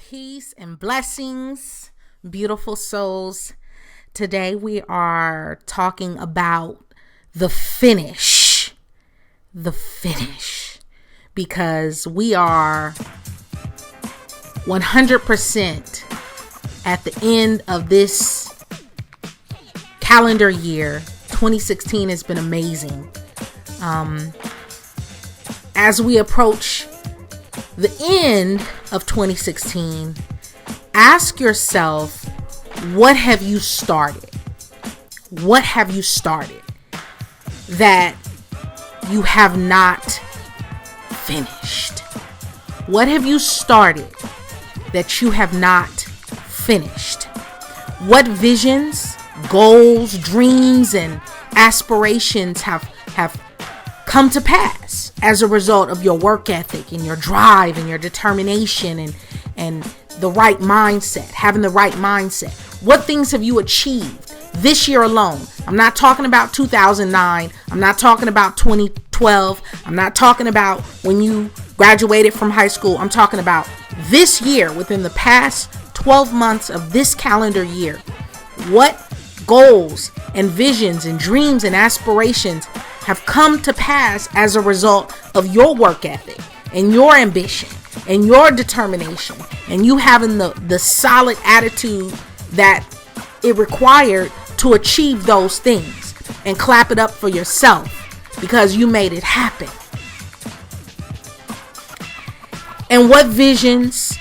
Peace and blessings, beautiful souls. Today we are talking about the finish, because we are 100% at the end of this calendar year. 2016 has been amazing. As we approach the end of 2016, ask yourself, what have you started? What have you started that you have not finished? What have you started that you have not finished? What visions, goals, dreams, and aspirations have come to pass as a result of your work ethic and your drive and your determination and the right mindset, having the right mindset? What things have you achieved this year alone? I'm not talking about 2009. I'm not talking about 2012. I'm not talking about when you graduated from high school. I'm talking about this year, within the past 12 months of this calendar year. What goals and visions and dreams and aspirations have come to pass as a result of your work ethic and your ambition and your determination and you having the solid attitude that it required to achieve those things, and clap it up for yourself because you made it happen? And what visions,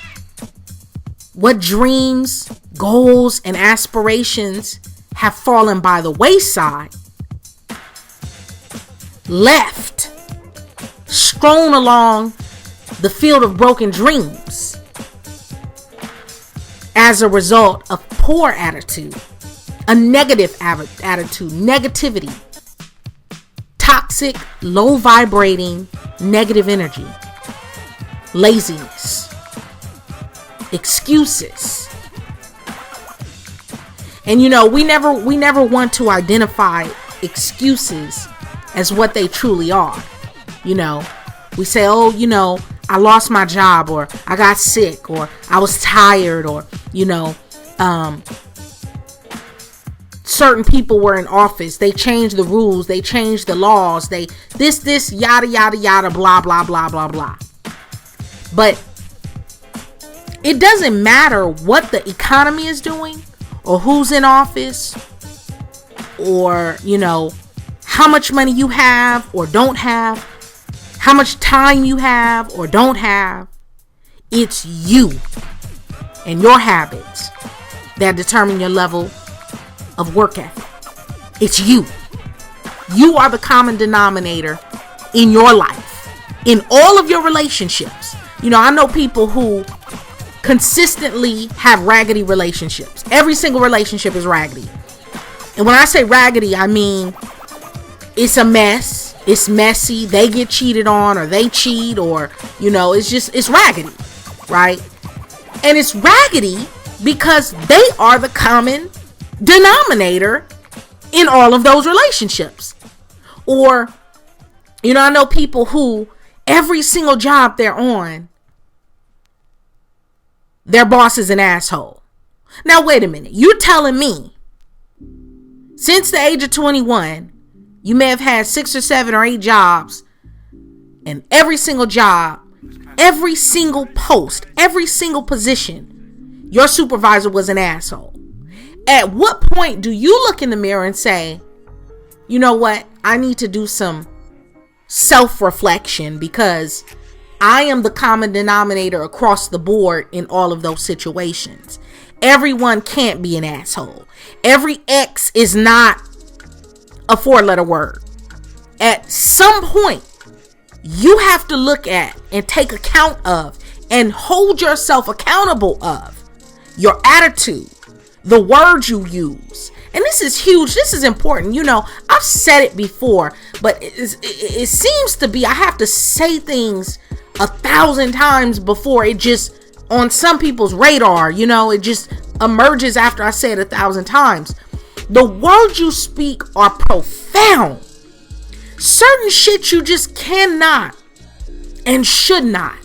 what dreams, goals, and aspirations have fallen by the wayside, left, strewn along the field of broken dreams as a result of poor attitude, a negative attitude, negativity, toxic, low vibrating, negative energy, laziness, excuses. And we never want to identify excuses as what they truly are. We say, I lost my job, or I got sick, or I was tired, or certain people were in office, they changed the rules, they changed the laws, this yada yada yada, blah blah blah blah blah. But it doesn't matter what the economy is doing, or who's in office, or how much money you have or don't have, how much time you have or don't have. It's you and your habits that determine your level of work ethic. It's you. You are the common denominator in your life, in all of your relationships. I know people who consistently have raggedy relationships. Every single relationship is raggedy. And when I say raggedy, I mean it's a mess. It's messy. They get cheated on, or they cheat, or, it's raggedy, right? And it's raggedy because they are the common denominator in all of those relationships. Or, I know people who every single job they're on, their boss is an asshole. Now, wait a minute. You're telling me since the age of 21, you may have had 6 or 7 or 8 jobs, and every single job, every single post, every single position, your supervisor was an asshole. At what point do you look in the mirror and say, you know what? I need to do some self-reflection, because I am the common denominator across the board in all of those situations. Everyone can't be an asshole. Every X is not a 4-letter word. At some point, you have to look at and take account of and hold yourself accountable of your attitude, the words you use. And this is huge. This is important. I've said it before, but it seems to be I have to say things 1,000 times before it just on some people's radar. It just emerges after I say it 1,000 times. The words you speak are profound. Certain shit you just cannot and should not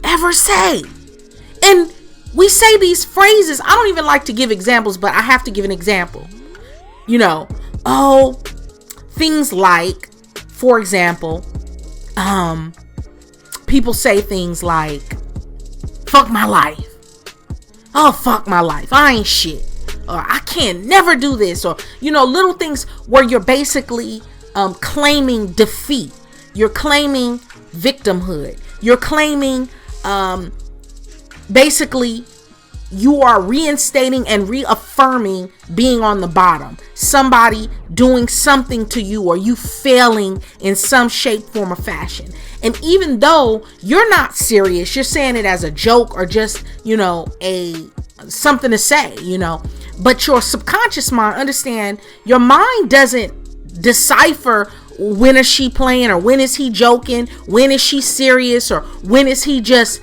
ever say. And we say these phrases. I don't even like to give examples, but I have to give an example. Things like, for example, people say things like, fuck my life. Oh, fuck my life. I ain't shit. Or I can't never do this. Or, little things where you're basically claiming defeat. You're claiming victimhood. You're claiming, basically, you are reinstating and reaffirming being on the bottom. Somebody doing something to you, or you failing in some shape, form, or fashion. And even though you're not serious, you're saying it as a joke or just, something to say, but your subconscious mind, understand, your mind doesn't decipher when is she playing, or when is he joking, when is she serious, or when is he just,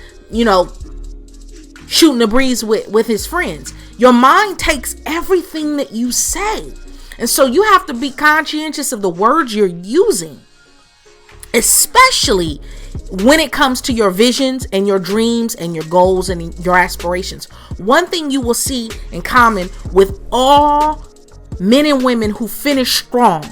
shooting the breeze with his friends. Your mind takes everything that you say. And so you have to be conscientious of the words you're using, especially when it comes to your visions and your dreams and your goals and your aspirations. One thing you will see in common with all men and women who finish strong,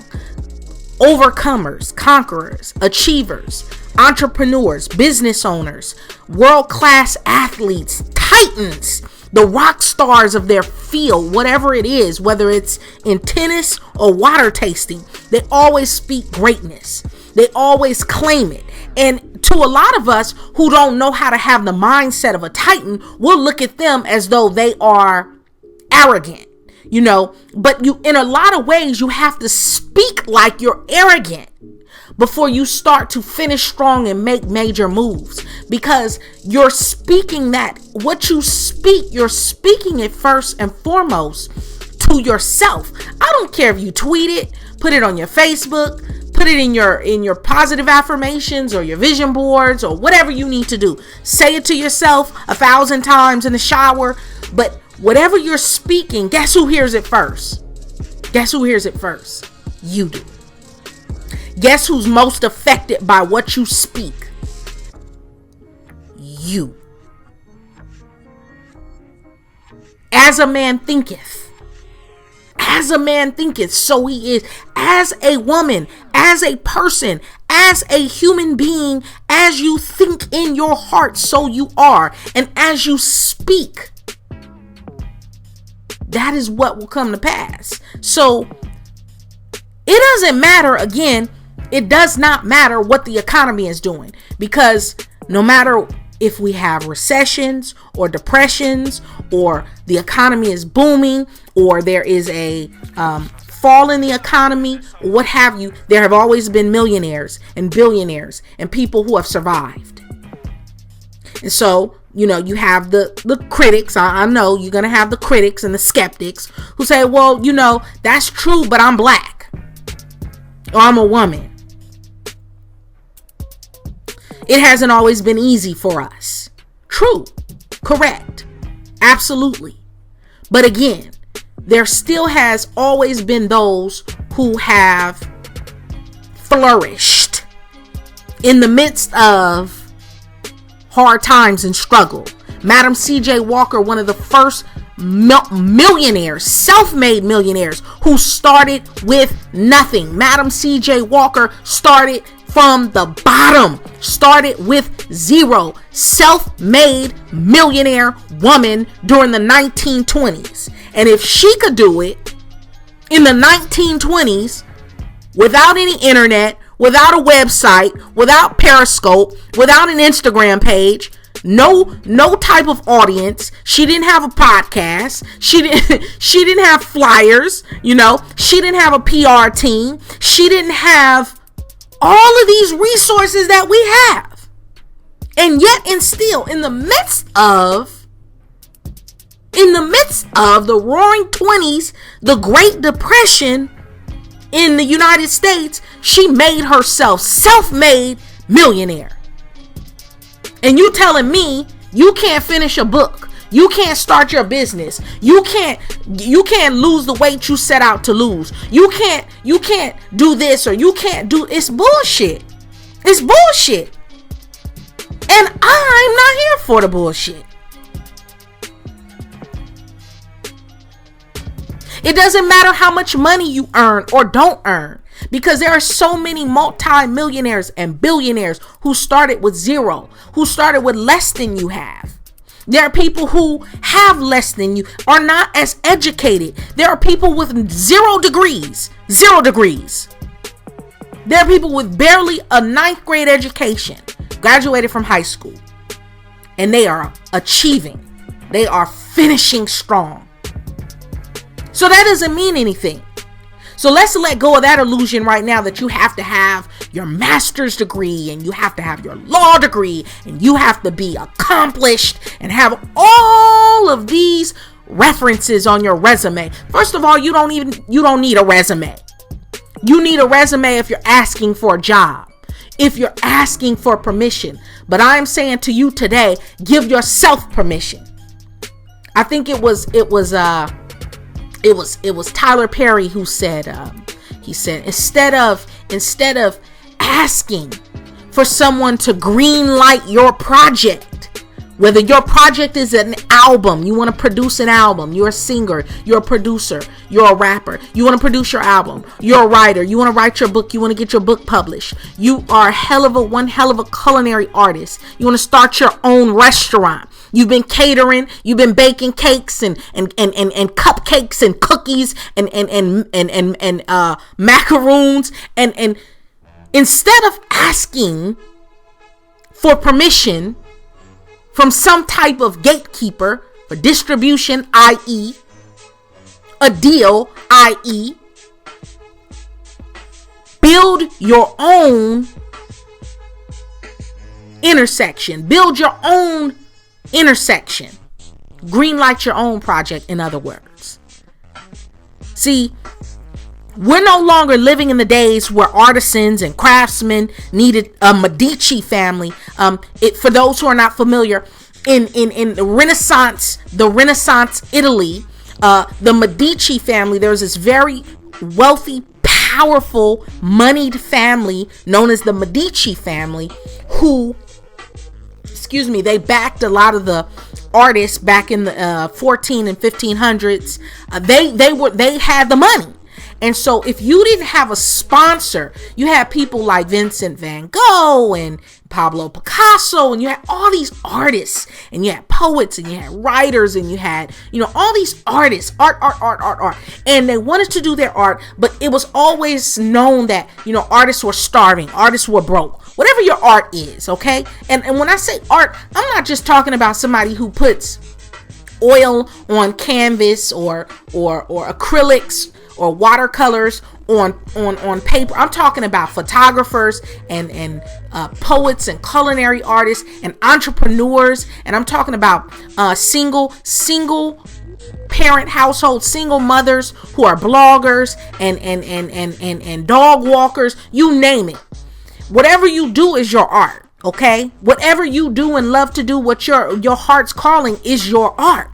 overcomers, conquerors, achievers, entrepreneurs, business owners, world-class athletes, titans, the rock stars of their field, whatever it is, whether it's in tennis or water tasting, they always speak greatness. They always claim it. And to a lot of us who don't know how to have the mindset of a titan, we'll look at them as though they are arrogant, but in a lot of ways, you have to speak like you're arrogant before you start to finish strong and make major moves, because you're speaking that what you speak, you're speaking it first and foremost to yourself. I don't care if you tweet it, put it on your Facebook, put it in your positive affirmations or your vision boards or whatever you need to do. Say it to yourself 1,000 times in the shower, but whatever you're speaking, guess who hears it first? Guess who hears it first? You do. Guess who's most affected by what you speak? You. As a man thinketh, so he is. As a woman, as a person, as a human being, as you think in your heart, so you are. And as you speak, that is what will come to pass. So it doesn't matter, again, it does not matter what the economy is doing, because no matter if we have recessions or depressions, or the economy is booming, or there is a fall in the economy, what have you, there have always been millionaires and billionaires and people who have survived. And so, you have the critics. I know you're going to have the critics and the skeptics who say, well, that's true, but I'm black, or I'm a woman. It hasn't always been easy for us. True. Correct. Absolutely. But again, there still has always been those who have flourished in the midst of hard times and struggle. Madam C.J. Walker, one of the first millionaires, self-made millionaires, who started with nothing. Madam C.J. Walker started from the bottom, started with zero. Self-made millionaire woman during the 1920s. And if she could do it in the 1920s without any internet, without a website, without Periscope, without an Instagram page, no type of audience, she didn't have a podcast, she didn't have flyers, she didn't have a PR team, she didn't have all of these resources that we have. And yet and still, in the midst of the roaring 20s, the Great Depression in the United States, she made herself self-made millionaire. And you telling me you can't finish a book, you can't start your business, you can't lose the weight you set out to lose, you can't do this, or you can't do, it's bullshit. It's bullshit. And I'm not here for the bullshit. It doesn't matter how much money you earn or don't earn, because there are so many multi-millionaires and billionaires who started with zero, who started with less than you have. There are people who have less than you, are not as educated. There are people with 0 degrees. There are people with barely a 9th grade education, graduated from high school, and they are achieving. They are finishing strong. So that doesn't mean anything. So let's let go of that illusion right now that you have to have your master's degree and you have to have your law degree and you have to be accomplished and have all of these references on your resume. First of all, you don't need a resume. You need a resume if you're asking for a job, if you're asking for permission. But I'm saying to you today, give yourself permission. I think it was Tyler Perry who said, he said, instead of asking for someone to green light your project, whether your project is an album, you want to produce an album, you're a singer, you're a producer, you're a rapper, you want to produce your album, you're a writer, you want to write your book, you want to get your book published, you are one hell of a culinary artist, you want to start your own restaurant, you've been catering, you've been baking cakes and cupcakes and cookies and macaroons, and instead of asking for permission from some type of gatekeeper for distribution, i.e. a deal, i.e. build your own intersection. Build your own intersection. Greenlight your own project, in other words. See, we're no longer living in the days where artisans and craftsmen needed a Medici family. For those who are not familiar, in the Renaissance Italy, the Medici family, there's this very wealthy, powerful, moneyed family known as the Medici family, who, they backed a lot of the artists back in the 14 and 1500s. They had the money. And so if you didn't have a sponsor, you had people like Vincent van Gogh and Pablo Picasso, and you had all these artists, and you had poets, and you had writers, and you had, all these artists, art. And they wanted to do their art, but it was always known that, artists were starving, artists were broke. Whatever your art is, okay? And when I say art, I'm not just talking about somebody who puts oil on canvas or acrylics or watercolors on paper. I'm talking about photographers and poets and culinary artists and entrepreneurs, and I'm talking about single parent households, single mothers who are bloggers and dog walkers, you name it. Whatever you do is your art, okay? Whatever you do and love to do, what your heart's calling is your art.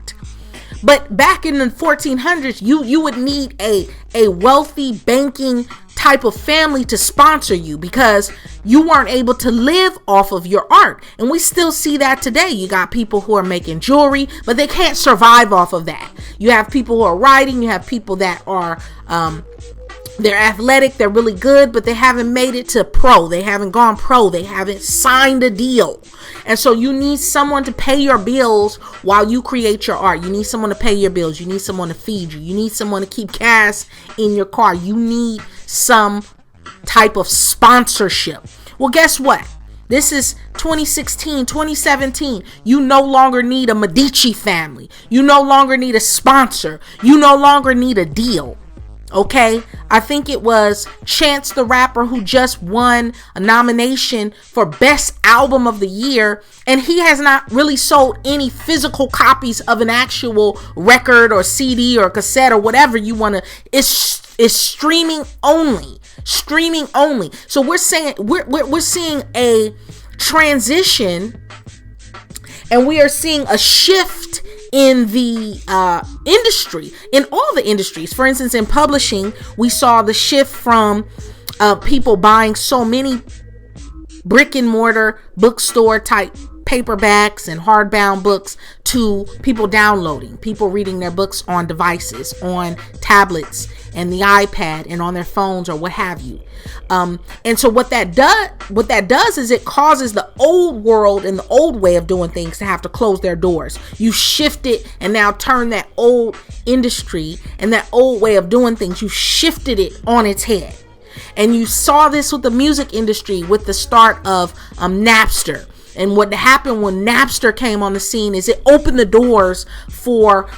But back in the 1400s, you would need a wealthy banking type of family to sponsor you, because you weren't able to live off of your art. And we still see that today. You got people who are making jewelry, but they can't survive off of that. You have people who are writing. You have people that are they're athletic, they're really good, but they haven't made it to pro. They haven't gone pro. They haven't signed a deal. And so you need someone to pay your bills while you create your art. You need someone to pay your bills. You need someone to feed you. You need someone to keep gas in your car. You need some type of sponsorship. Well, guess what? This is 2016, 2017. You no longer need a Medici family. You no longer need a sponsor. You no longer need a deal. Okay, I think it was Chance the Rapper who just won a nomination for Best Album of the Year, and he has not really sold any physical copies of an actual record or CD or cassette or whatever you want to. It's streaming only. So we're seeing a transition, and we are seeing a shift in the industry, in all the industries. For instance, in publishing, we saw the shift from people buying so many brick and mortar bookstore type paperbacks and hardbound books to people downloading, people reading their books on devices, on tablets and the iPad and on their phones or what have you. And so what that does is it causes the old world and the old way of doing things to have to close their doors. You shift it and now turn that old industry and that old way of doing things, you shifted it on its head. And you saw this with the music industry with the start of Napster. And what happened when Napster came on the scene is it opened the doors for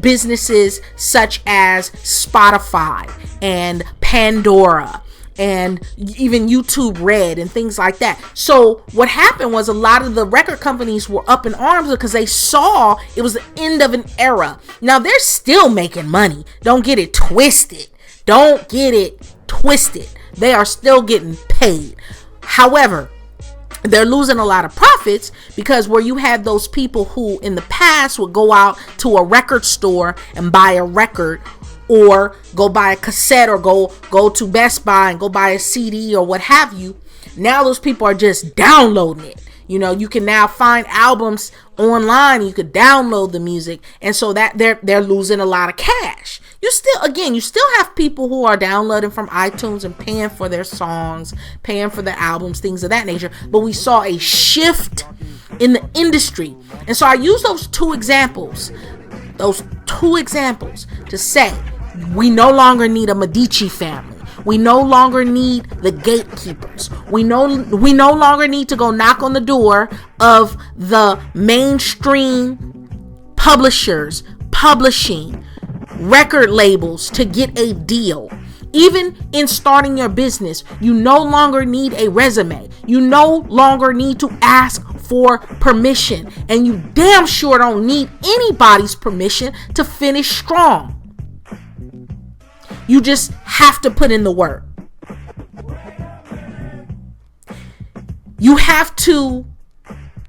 businesses such as Spotify and Pandora and even YouTube Red and things like that. So what happened was a lot of the record companies were up in arms because they saw it was the end of an era. Now they're still making money. Don't get it twisted. Don't get it twisted. They are still getting paid. However, they're losing a lot of profits because where you had those people who in the past would go out to a record store and buy a record or go buy a cassette or go to Best Buy and go buy a CD or what have you. Now those people are just downloading it. You know, you can now find albums online. You could download the music. And so that they're losing a lot of cash. You still have people who are downloading from iTunes and paying for their songs, paying for their albums, things of that nature. But we saw a shift in the industry. And so I use those two examples to say we no longer need a Medici family. We no longer need the gatekeepers. We no longer need to go knock on the door of the mainstream publishers, publishing, record labels to get a deal. Even in starting your business, you no longer need a resume. You no longer need to ask for permission. And you damn sure don't need anybody's permission to finish strong. You just have to put in the work. You have to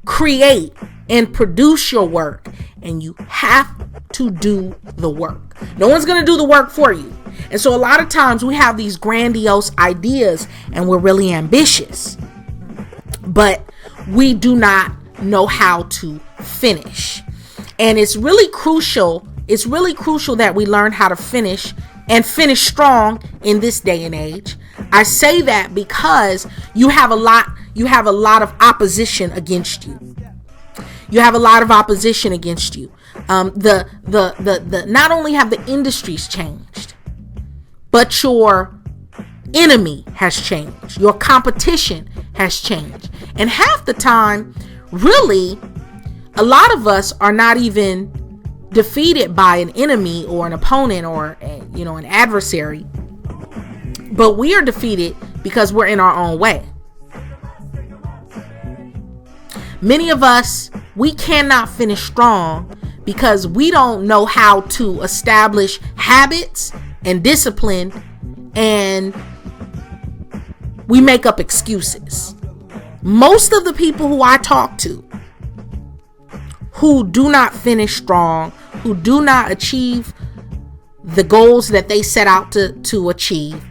create and produce your work, and you have to do the work. No one's going to do the work for you. And so a lot of times we have these grandiose ideas and we're really ambitious, but we do not know how to finish. And it's really crucial that we learn how to finish and finish strong in this day and age. I say that because you have a lot of opposition against you. You have a lot of opposition against you. The not only have the industries changed, but your enemy has changed. Your competition has changed. And half the time, really, a lot of us are not even defeated by an enemy or an opponent or an adversary, but we are defeated because we're in our own way. Many of us, we cannot finish strong because we don't know how to establish habits and discipline, and we make up excuses. Most of the people who I talk to who do not finish strong, who do not achieve the goals that they set out to achieve,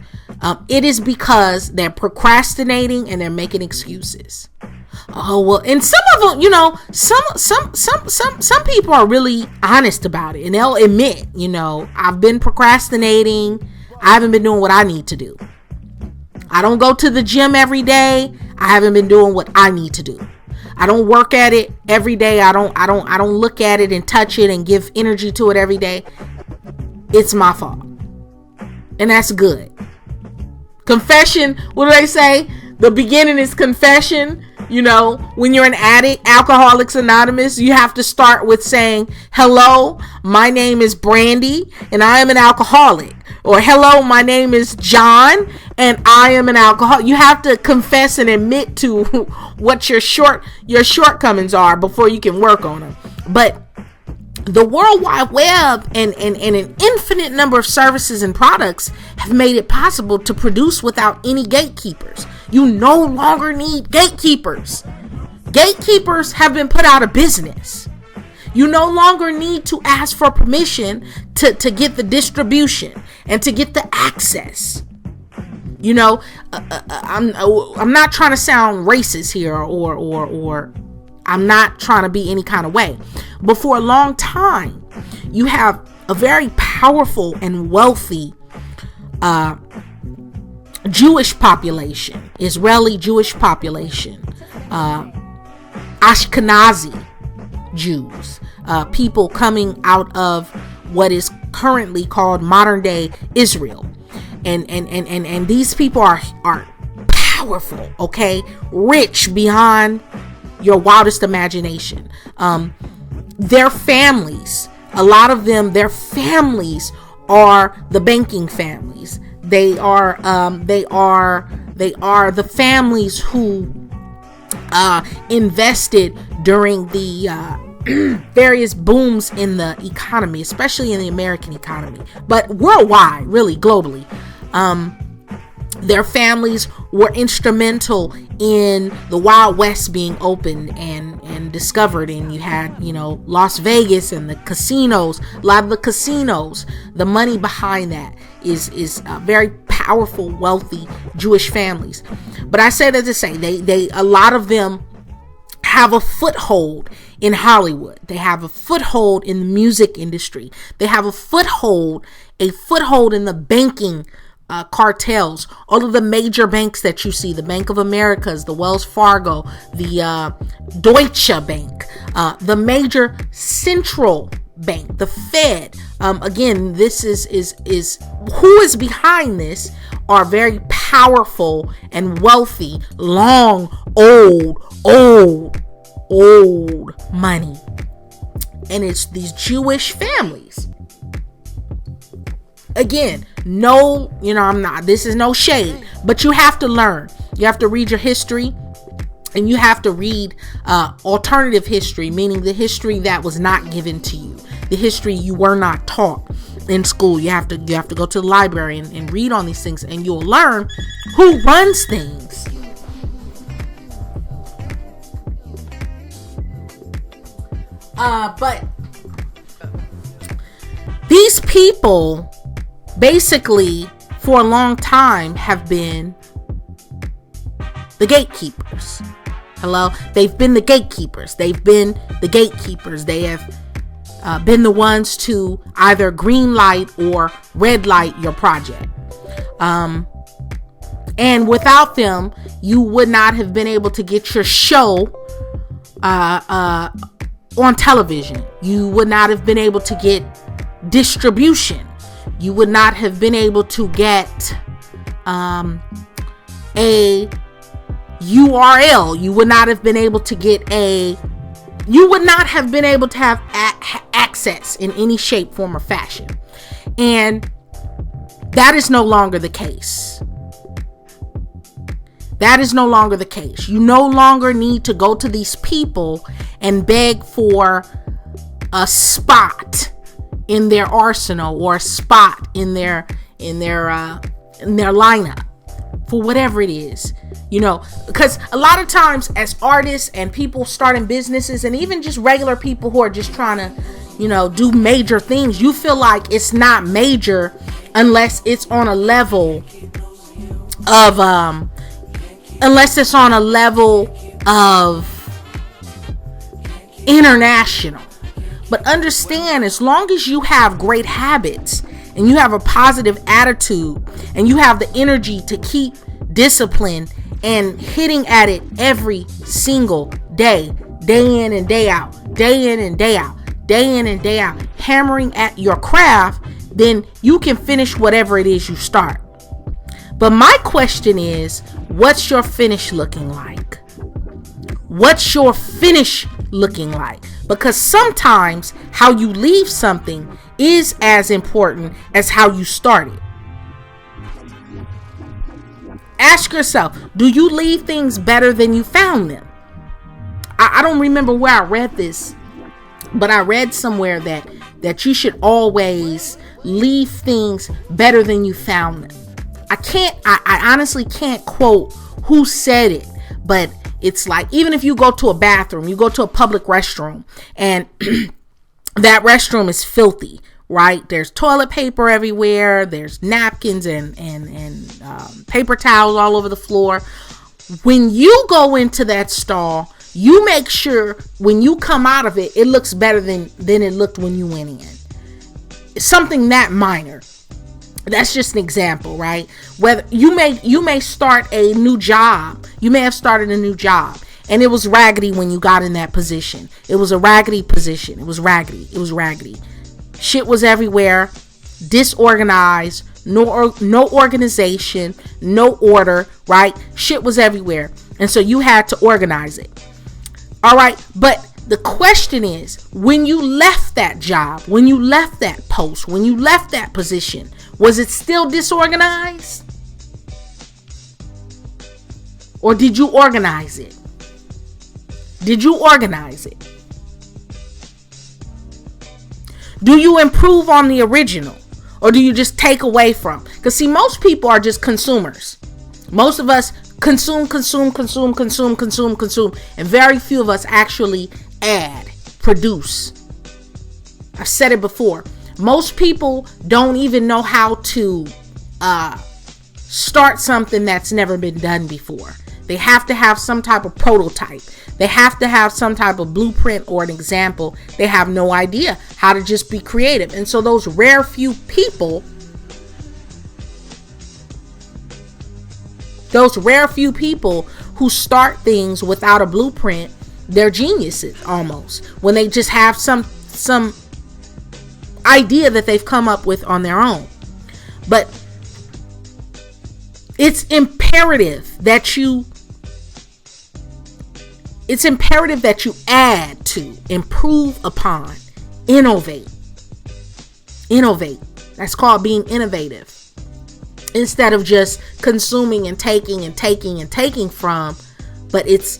it is because they're procrastinating and they're making excuses. Oh, well, and some of them, some people are really honest about it and they'll admit, I've been procrastinating. I haven't been doing what I need to do. I don't go to the gym every day. I haven't been doing what I need to do. I don't work at it every day. I don't look at it and touch it and give energy to it every day. It's my fault. And that's good. Confession, what do they say? The beginning is confession. When you're an addict, Alcoholics Anonymous, you have to start with saying, hello, my name is Brandi and I am an alcoholic. Or hello, my name is John and I am an alcoholic. You have to confess and admit to what your shortcomings are before you can work on them. But the World Wide Web and an infinite number of services and products have made it possible to produce without any gatekeepers. You no longer need gatekeepers. Gatekeepers have been put out of business. You no longer need to ask for permission to get the distribution and to get the access. I'm not trying to sound racist here or I'm not trying to be any kind of way. But for a long time, you have a very powerful and wealthy Jewish population, Israeli Jewish population, Ashkenazi Jews, people coming out of what is currently called modern day Israel. And these people are powerful, okay? Rich beyond your wildest imagination. Their families, a lot of them, their families are the banking families. They are the families who invested during the various booms in the economy, especially in the American economy, but worldwide, really globally. Their families were instrumental in the Wild West being opened and discovered. And you had, Las Vegas and the casinos. A lot of the casinos, the money behind that is very powerful, wealthy Jewish families. But I say that to say a lot of them have a foothold in Hollywood. They have a foothold in the music industry. They have a foothold in the banking cartels. All of the major banks that you see, the Bank of Americas, the Wells Fargo, the Deutsche Bank, the major central bank, the Fed. Again, this is who is behind this are very powerful and wealthy, long, old money. And it's these Jewish families. Again, this is no shade, but you have to learn. You have to read your history, and you have to read alternative history, meaning the history that was not given to you, the history you were not taught in school. You have to go to the library and read on these things, and you'll learn who runs things. But these people basically for a long time have been the gatekeepers. Hello? They've been the gatekeepers. They have been the ones to either green light or red light your project. And without them, you would not have been able to get your show on television. You would not have been able to get distribution. You would not have been able to get a URL. You would not have been able to get you would not have been able to have access in any shape, form, or fashion. And that is no longer the case. That is no longer the case. You no longer need to go to these people and beg for a spot in their arsenal or a spot in their lineup for whatever it is, because a lot of times as artists and people starting businesses, and even just regular people who are just trying to, do major things, you feel like it's not major unless it's on a level of international. But understand, as long as you have great habits and you have a positive attitude and you have the energy to keep discipline and hitting at it every single day, day in and day out, hammering at your craft, then you can finish whatever it is you start. But my question is, what's your finish looking like? What's your finish looking like? Because sometimes how you leave something is as important as how you start it. Ask yourself, do you leave things better than you found them? I don't remember where I read this, but I read somewhere that you should always leave things better than you found them. I honestly can't quote who said it, but it's like, even if you go to a bathroom, you go to a public restroom, and that restroom is filthy, right? There's toilet paper everywhere. There's napkins and paper towels all over the floor. When you go into that stall, you make sure when you come out of it, it looks better than it looked when you went in. It's something that minor. That's just an example, right? Whether you may start a new job. You may have started a new job and it was raggedy when you got in that position. It was a raggedy position. It was raggedy. Shit was everywhere, disorganized, no organization, no order, right? Shit was everywhere. And so you had to organize it. All right. But the question is, when you left that job, when you left that post, when you left that position, was it still disorganized? Or did you organize it? Did you organize it? Do you improve on the original? Or do you just take away from? Because see, most people are just consumers. Most of us consume. And very few of us actually add, produce. I've said it before. Most people don't even know how to start something that's never been done before. They have to have some type of prototype. They have to have some type of blueprint or an example. They have no idea how to just be creative. And so those rare few people who start things without a blueprint, they're geniuses almost. When they just have some idea that they've come up with on their own. But it's imperative that you add to, improve upon, innovate. That's called being innovative. Instead of just consuming and taking from, but it's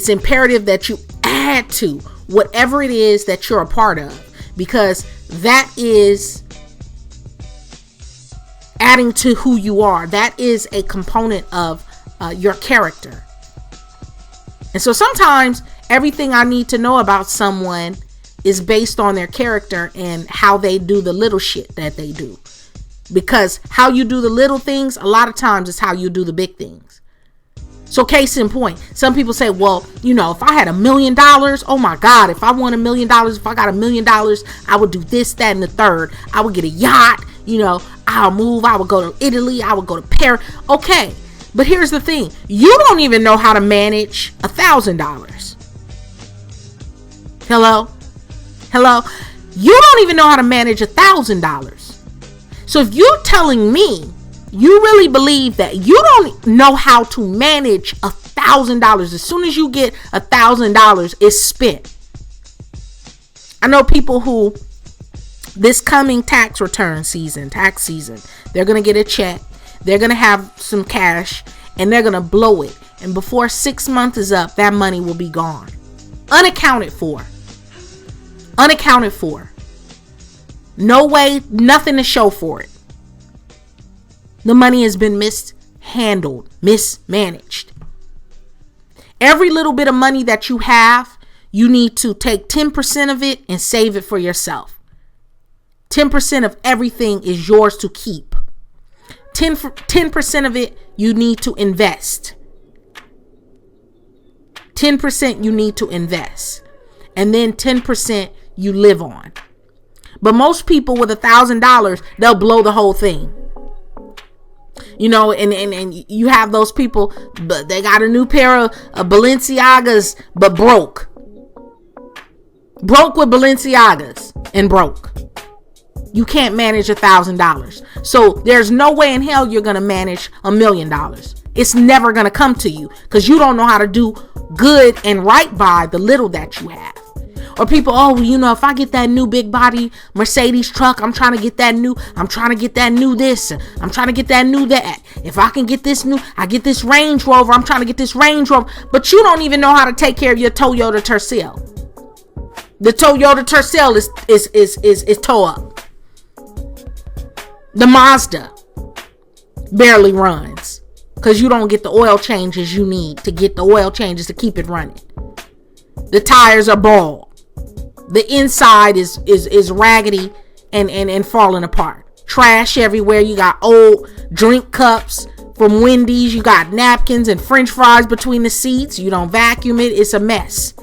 imperative that you add to whatever it is that you're a part of, because that is adding to who you are. That is a component of your character. And so sometimes everything I need to know about someone is based on their character and how they do the little shit that they do. Because how you do the little things, a lot of times is how you do the big things. So case in point, some people say, well, if I had $1 million, oh my God, if I won $1 million, if I got $1 million, I would do this, that, and the third. I would get a yacht, I'll move, I would go to Italy, I would go to Paris. Okay, but here's the thing. You don't even know how to manage $1,000. Hello? You don't even know how to manage $1,000. So if you're telling me you really believe that you don't know how to manage $1,000, as soon as you get $1,000, it's spent. I know people who this coming tax season, they're going to get a check. They're going to have some cash and they're going to blow it. And before 6 months is up, that money will be gone. Unaccounted for. No way, nothing to show for it. The money has been mishandled, mismanaged. Every little bit of money that you have, you need to take 10% of it and save it for yourself. 10% of everything is yours to keep. 10% of it you need to invest. 10% you need to invest. And then 10% you live on. But most people with $1,000, they'll blow the whole thing. And you have those people, but they got a new pair of Balenciagas, but broke with Balenciagas and broke. You can't manage $1,000. So there's no way in hell you're going to manage $1 million. It's never going to come to you because you don't know how to do good and right by the little that you have. Or people, if I get that new big body Mercedes truck, I'm trying to get that new this, I'm trying to get that new that. If I can get this new, I get this Range Rover, I'm trying to get this Range Rover. But you don't even know how to take care of your Toyota Tercel. The Toyota Tercel is toe up. The Mazda barely runs because you don't get the oil changes you need to get the oil changes to keep it running. The tires are bald. The inside is raggedy and falling apart. Trash everywhere. You got old drink cups, from Wendy's. You got napkins and French fries between the seats. You don't vacuum it. It's a mess.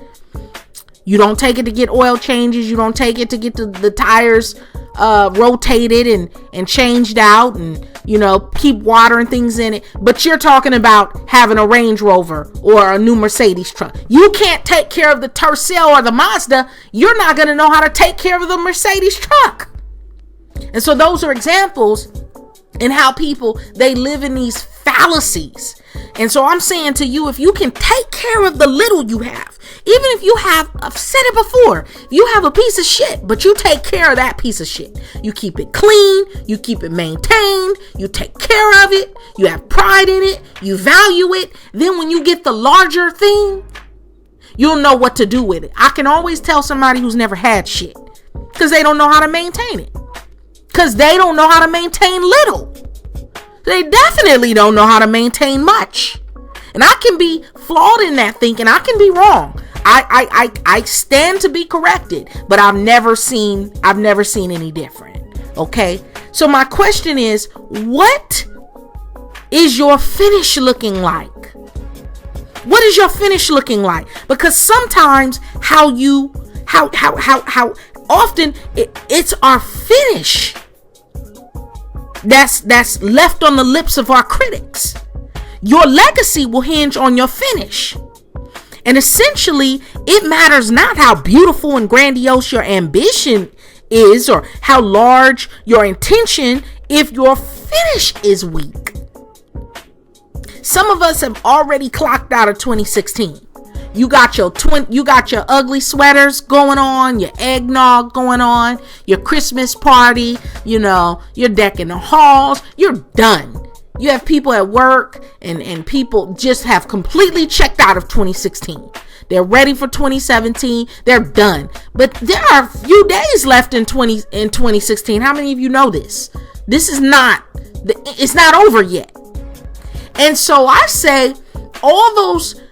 You don't take it to get oil changes. You don't take it to get the tires rotated and changed out, and keep water and things in it. But you're talking about having a Range Rover or a new Mercedes truck. You can't take care of the Tercel or the Mazda. You're not going to know how to take care of the Mercedes truck. And so those are examples in how people, they live in these fallacies. And so I'm saying to you, if you can take care of the little you have, even if you have, I've said it before, you have a piece of shit, but you take care of that piece of shit. You keep it clean, you keep it maintained, you take care of it, you have pride in it, you value it. Then when you get the larger thing, you'll know what to do with it. I can always tell somebody who's never had shit because they don't know how to maintain it. Because they don't know how to maintain little. They definitely don't know how to maintain much. And I can be flawed in that thinking. I can be wrong. I stand to be corrected, but I've never seen any different. Okay? So my question is, what is your finish looking like? What is your finish looking like? Because sometimes how often it's our finish that's left on the lips of our critics. Your legacy will hinge on your finish. And essentially, it matters not how beautiful and grandiose your ambition is or how large your intention if your finish is weak. Some of us have already clocked out of 2016. You got your ugly sweaters going on, your eggnog going on, your Christmas party, you're decking the halls. You're done. You have people at work and people just have completely checked out of 2016. They're ready for 2017. They're done. But there are a few days left in 2016. How many of you know this? It's not over yet. And so I say all those,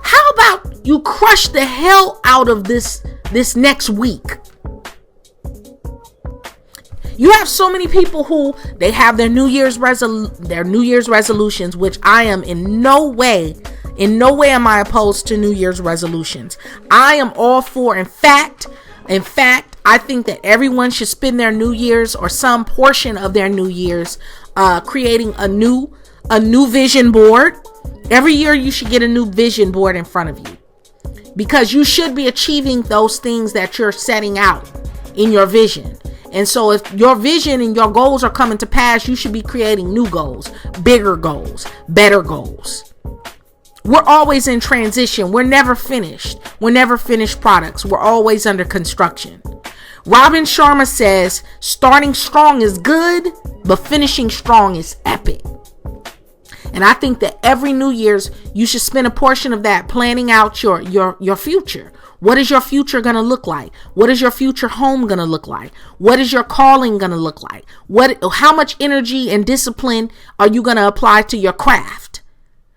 how about you crush the hell out of this next week? You have so many people who they have their New Year's resolutions, which I am in no way am I opposed to New Year's resolutions. I am all for. In fact, I think that everyone should spend their New Year's or some portion of their New Year's creating a new vision board. Every year you should get a new vision board in front of you, because you should be achieving those things that you're setting out in your vision. And so if your vision and your goals are coming to pass, you should be creating new goals, bigger goals, better goals. We're always in transition. We're never finished. We're never finished products. We're always under construction. Robin Sharma says, starting strong is good, but finishing strong is epic. And I think that every New Year's, you should spend a portion of that planning out your future. What is your future going to look like? What is your future home going to look like? What is your calling going to look like? How much energy and discipline are you going to apply to your craft?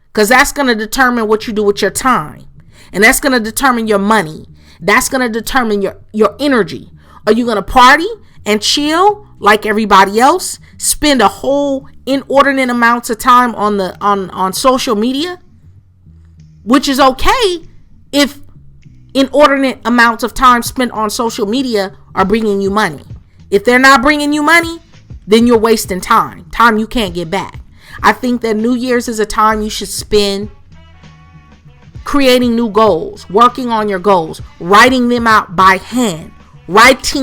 Because that's going to determine what you do with your time. And that's going to determine your money. That's going to determine your energy. Are you going to party and chill like everybody else? Spend a whole inordinate amounts of time on social media? Which is okay if inordinate amounts of time spent on social media are bringing you money. If they're not bringing you money, then you're wasting time you can't get back. I think that New Year's is a time you should spend creating new goals, working on your goals, writing them out by hand. Write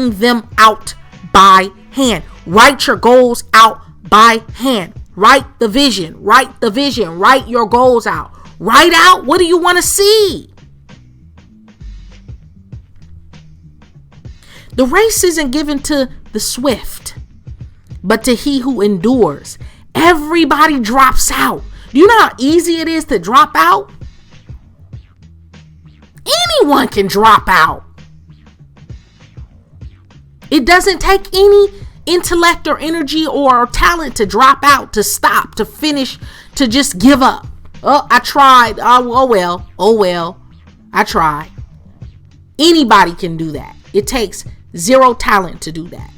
your goals out by hand. Write the vision. Write your goals out. Write out, what do you want to see? The race isn't given to the swift, but to he who endures. Everybody drops out. Do you know how easy it is to drop out? Anyone can drop out. It doesn't take any intellect or energy or talent to drop out, to stop, to finish, to just give up. Oh, I tried. Oh well. I tried. Anybody can do that. It takes zero talent to do that.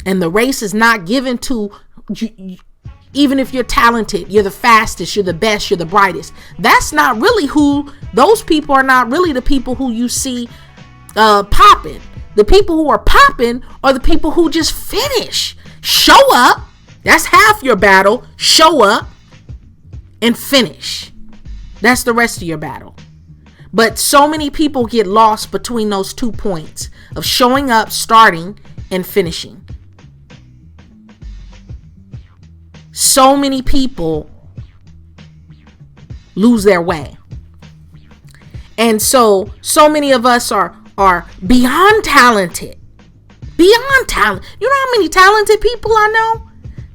And the race is not given to even if you're talented, you're the fastest, you're the best, you're the brightest. That's not really who, those people are not really the people who you see popping. The people who are popping are the people who just finish. Show up. That's half your battle. Show up and finish. That's the rest of your battle. But so many people get lost between those 2 points of showing up, starting, and finishing. So many people lose their way. And so many of us are beyond talented. Beyond talent. You know how many talented people I know?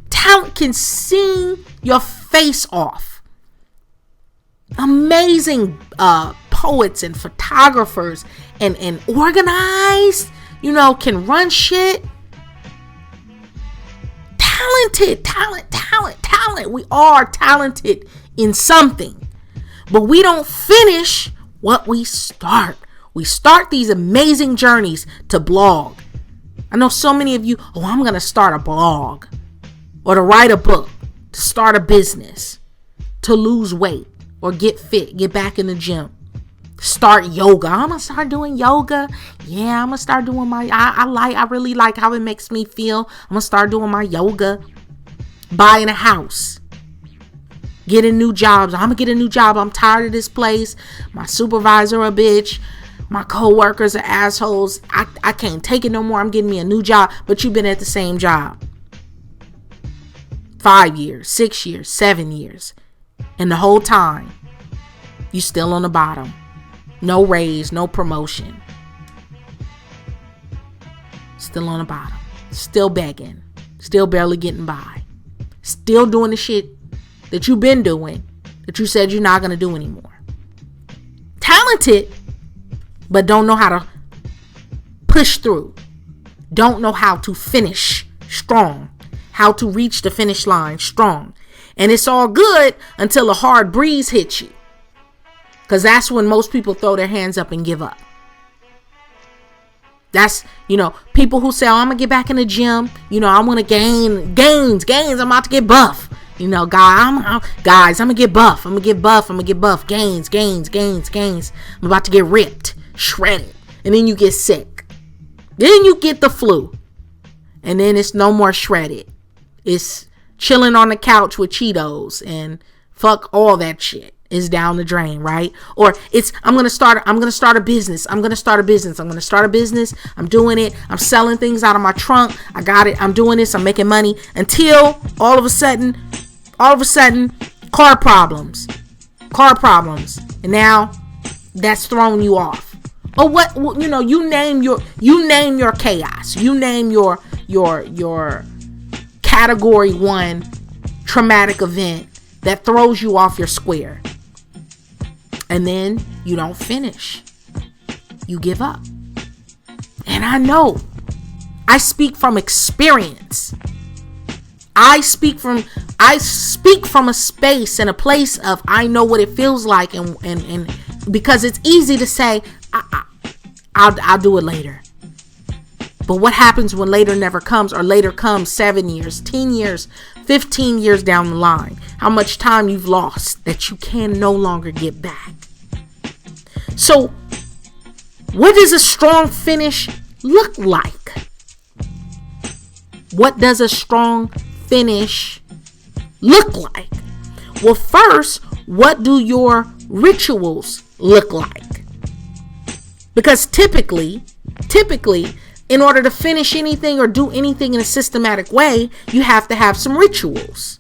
Talent can sing your face off. Amazing poets and photographers and organized, can run shit. Talent. We are talented in something, but we don't finish what we start. We start these amazing journeys to blog. I know so many of you, I'm going to start a blog, or to write a book, to start a business, to lose weight or get fit, get back in the gym. Start yoga. I'm gonna start doing yoga. Yeah, I'm gonna start doing I really like how it makes me feel. I'm gonna start doing my yoga. Buying a house. Getting new jobs. I'm gonna get a new job. I'm tired of this place. My supervisor a bitch. My co-workers are assholes. I can't take it no more. I'm getting me a new job. But you've been at the same job 5 years, 6 years, 7 years. And the whole time, you still on the bottom. No raise, no promotion. Still on the bottom. Still begging. Still barely getting by. Still doing the shit that you've been doing that you said you're not going to do anymore. Talented, but don't know how to push through. Don't know how to finish strong. How to reach the finish line strong. And it's all good until a hard breeze hits you. Because that's when most people throw their hands up and give up. That's, people who say, I'm going to get back in the gym. I want to gains. I'm about to get buff. Guys, I'm going to get buff. I'm going to get buff. Gains. I'm about to get ripped, shredded. And then you get sick. Then you get the flu. And then it's no more shredded. It's chilling on the couch with Cheetos and fuck all that shit. Is down the drain, right? Or it's I'm gonna start a business. I'm doing it. I'm selling things out of my trunk. I got it. I'm doing this. I'm making money until all of a sudden, car problems, and now that's throwing you off. Or what? You name your chaos. You name your category 1 traumatic event that throws you off your square. And then you don't finish. You give up. And I know. I speak from experience. I speak from a space and a place of I know what it feels like, and because it's easy to say I'll do it later. But what happens when later never comes, or later comes 7 years, 10 years, 15 years down the line? How much time you've lost that you can no longer get back. So, what does a strong finish look like? What does a strong finish look like? Well, first, what do your rituals look like? Because typically, in order to finish anything or do anything in a systematic way, you have to have some rituals,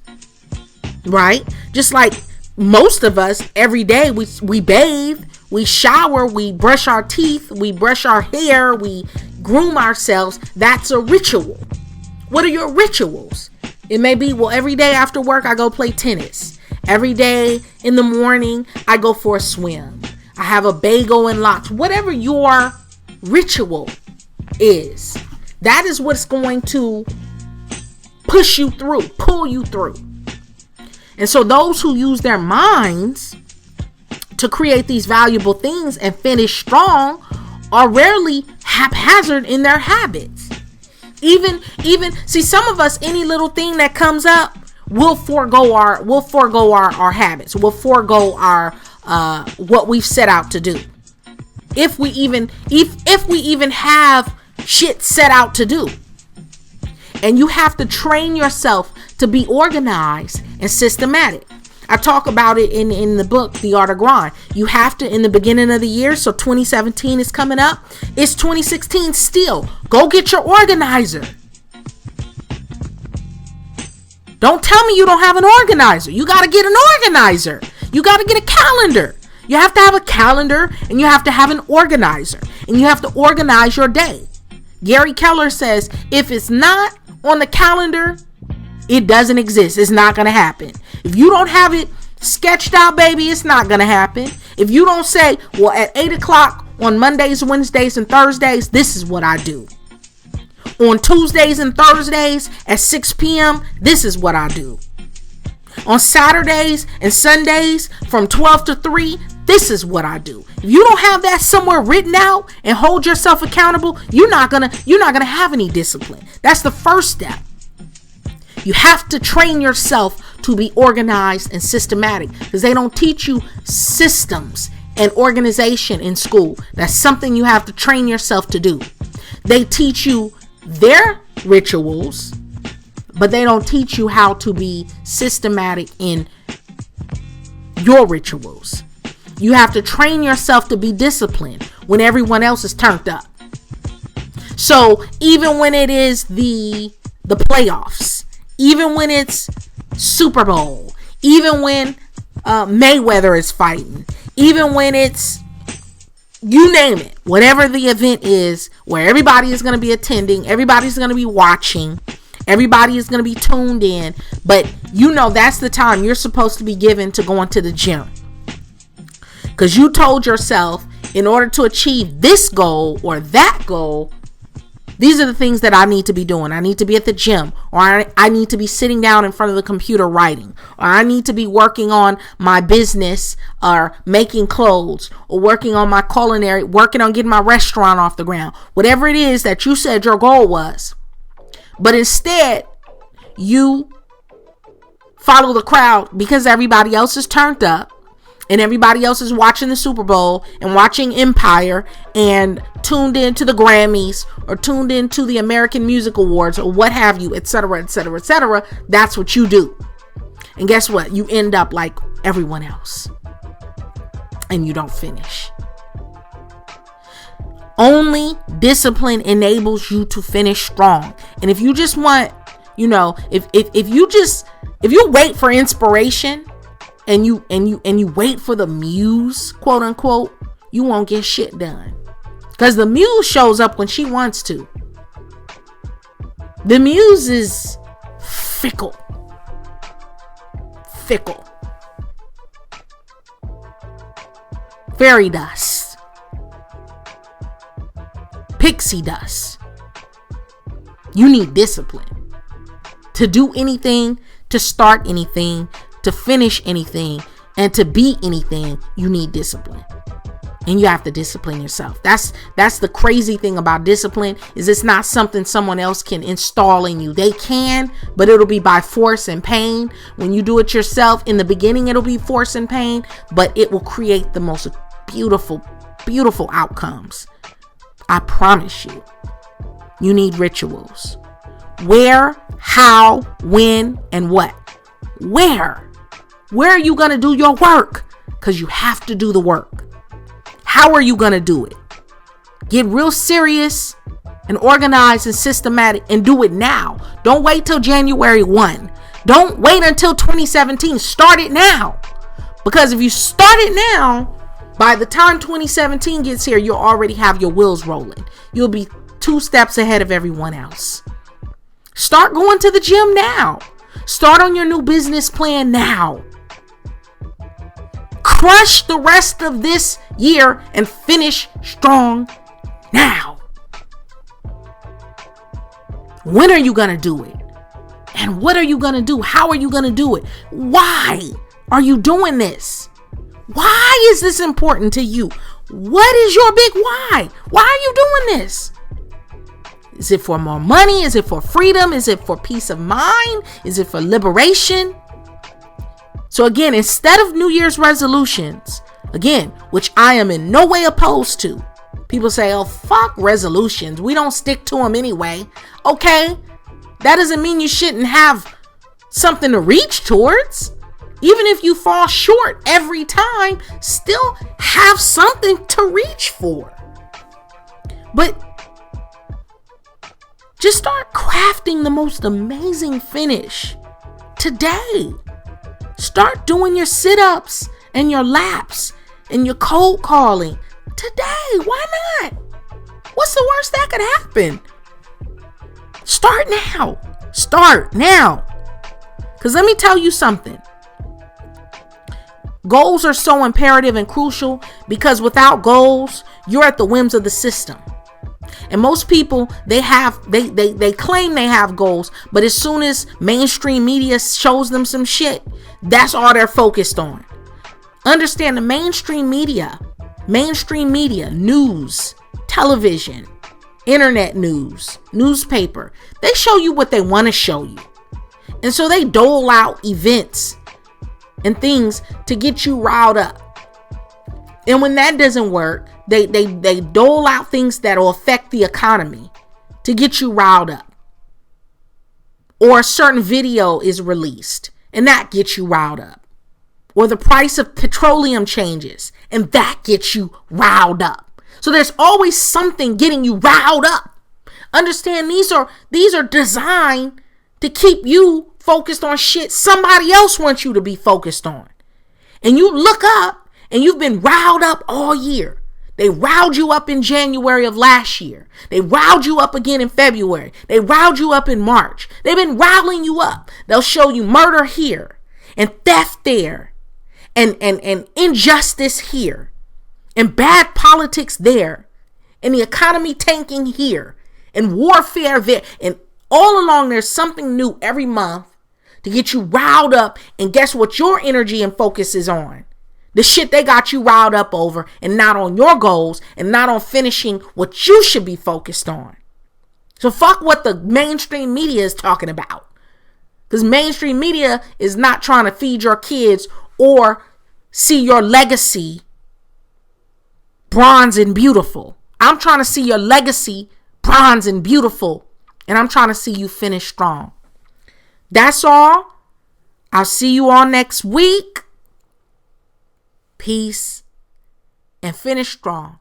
right? Just like most of us, every day we bathe, we shower, we brush our teeth, we brush our hair, we groom ourselves. That's a ritual. What are your rituals? It may be, every day after work, I go play tennis. Every day in the morning, I go for a swim. I have a bagel and lox. Whatever your ritual is, that is what's going to push you through, pull you through. And so those who use their minds to create these valuable things and finish strong are rarely haphazard in their habits. Even see, some of us, any little thing that comes up, we'll forego our habits. We'll forego our what we've set out to do. If we even have shit set out to do. And you have to train yourself to be organized and systematic. I talk about it in the book, The Art of Grind. You have to, in the beginning of the year, so 2017 is coming up. It's 2016 still. Go get your organizer. Don't tell me you don't have an organizer. You got to get an organizer. You got to get a calendar. You have to have a calendar, and you have to have an organizer. And you have to organize your day. Gary Keller says, if it's not on the calendar, it doesn't exist. It's not going to happen. If you don't have it sketched out, baby, it's not going to happen. If you don't say, well, at 8 o'clock on Mondays, Wednesdays, and Thursdays, this is what I do. On Tuesdays and Thursdays at 6 p.m., this is what I do. On Saturdays and Sundays from 12 to 3, this is what I do. If you don't have that somewhere written out and hold yourself accountable, you're not gonna have any discipline. That's the first step. You have to train yourself to be organized and systematic, because they don't teach you systems and organization in school. That's something you have to train yourself to do. They teach you their rituals, but they don't teach you how to be systematic in your rituals. You have to train yourself to be disciplined when everyone else is turned up. So even when it is the playoffs, even when it's Super Bowl, even when Mayweather is fighting, even when it's, you name it, whatever the event is where everybody is going to be attending, everybody's going to be watching, everybody is going to be tuned in, but you know that's the time you're supposed to be given to going to the gym. Because you told yourself, in order to achieve this goal or that goal, these are the things that I need to be doing. I need to be at the gym, or I need to be sitting down in front of the computer writing, or I need to be working on my business, or making clothes, or working on my culinary, working on getting my restaurant off the ground. Whatever it is that you said your goal was. But instead, you follow the crowd because everybody else is turned up. And everybody else is watching the Super Bowl and watching Empire and tuned into the Grammys or tuned into the American Music Awards or what have you, etc., etc., etc. That's what you do. And guess what? You end up like everyone else. And you don't finish. Only discipline enables you to finish strong. And if you just want, if you wait for inspiration, and you wait for the muse, quote unquote, you won't get shit done. Because the muse shows up when she wants to. The muse is fickle. Fairy dust. Pixie dust. You need discipline. To do anything, to start anything, to finish anything, and to be anything, you need discipline. And you have to discipline yourself. That's the crazy thing about discipline, is it's not something someone else can install in you. They can, but it'll be by force and pain. When you do it yourself, in the beginning it'll be force and pain, but it will create the most beautiful, beautiful outcomes. I promise you. You need rituals. Where, how, when, and what? Where are you going to do your work? Because you have to do the work. How are you going to do it? Get real serious and organized and systematic and do it now. Don't wait till January 1. Don't wait until 2017. Start it now. Because if you start it now, by the time 2017 gets here, you'll already have your wheels rolling. You'll be 2 steps ahead of everyone else. Start going to the gym now. Start on your new business plan now. Crush the rest of this year and finish strong now. When are you going to do it? And what are you going to do? How are you going to do it? Why are you doing this? Why is this important to you? What is your big why? Why are you doing this? Is it for more money? Is it for freedom? Is it for peace of mind? Is it for liberation? So again, instead of New Year's resolutions, again, which I am in no way opposed to. People say, oh, fuck resolutions. We don't stick to them anyway. Okay, that doesn't mean you shouldn't have something to reach towards. Even if you fall short every time, still have something to reach for. But just start crafting the most amazing finish today. Start doing your sit-ups and your laps and your cold calling today. Why not? What's the worst that could happen? Start now. Start now. Because let me tell you something. Goals are so imperative and crucial because without goals, you're at the whims of the system. And most people, they claim they have goals, but as soon as mainstream media shows them some shit, that's all they're focused on. Understand the mainstream media, news, television, internet news, newspaper, they show you what they want to show you. And so they dole out events and things to get you riled up. And when that doesn't work, they dole out things that will affect the economy to get you riled up. Or a certain video is released and that gets you riled up. Or the price of petroleum changes and that gets you riled up. So there's always something getting you riled up. Understand, these are designed to keep you focused on shit somebody else wants you to be focused on. And you look up and you've been riled up all year. They riled you up in January of last year. They riled you up again in February. They riled you up in March. They've been riling you up. They'll show you murder here and theft there and injustice here and bad politics there and the economy tanking here and warfare there. And all along there's something new every month to get you riled up. And guess what your energy and focus is on? The shit they got you riled up over and not on your goals and not on finishing what you should be focused on. So fuck what the mainstream media is talking about. Because mainstream media is not trying to feed your kids or see your legacy bronze and beautiful. I'm trying to see your legacy bronze and beautiful. And I'm trying to see you finish strong. That's all. I'll see you all next week. Peace and finish strong.